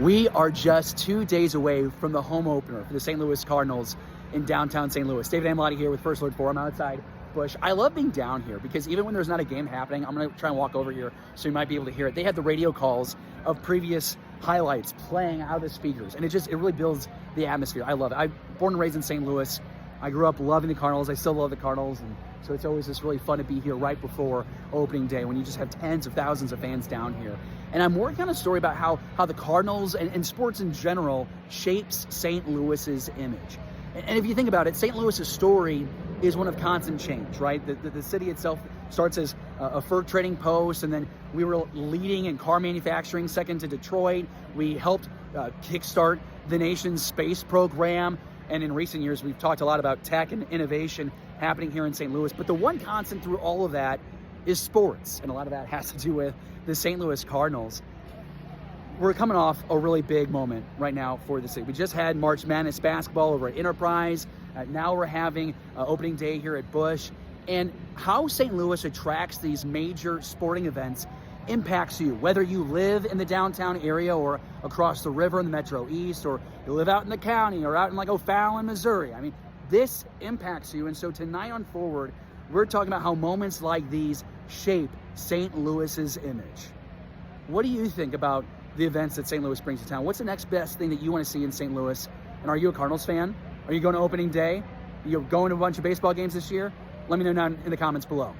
We are just 2 days away from the home opener for the St. Louis Cardinals in downtown St. Louis. David Amelotti here with First Alert 4. I'm outside Busch. I love being down here because even when there's not a game happening, I'm going to try and walk over here so you might be able to hear it. They had the radio calls of previous highlights playing out of the speakers, and it really builds the atmosphere. I love it. I'm born and raised in St. Louis. I grew up loving the Cardinals. I still love the Cardinals, and so it's always just really fun to be here right before opening day when you just have tens of thousands of fans down here. And I'm working on a story about how the Cardinals and sports in general shapes St. Louis's image. And if you think about it, St. Louis's story is one of constant change, right? The city itself starts as a fur trading post, and then we were leading in car manufacturing, second to Detroit. We helped kickstart the nation's space program. And in recent years, we've talked a lot about tech and innovation happening here in St. Louis. But the one constant through all of that is sports. And a lot of that has to do with the St. Louis Cardinals. We're coming off a really big moment right now for the city. We just had March Madness basketball over at Enterprise. Now we're having opening day here at Busch. And how St. Louis attracts these major sporting events impacts you, whether you live in the downtown area or across the river in the Metro East, or you live out in the county or out in like O'Fallon, Missouri. I mean, this impacts you. And so tonight on Forward, we're talking about how moments like these shape St. Louis's image. What do you think about the events that St. Louis brings to town? What's the next best thing that you want to see in St. Louis? And are you a Cardinals fan? Are you going to opening day? Are you going to a bunch of baseball games this year? Let me know down in the comments below.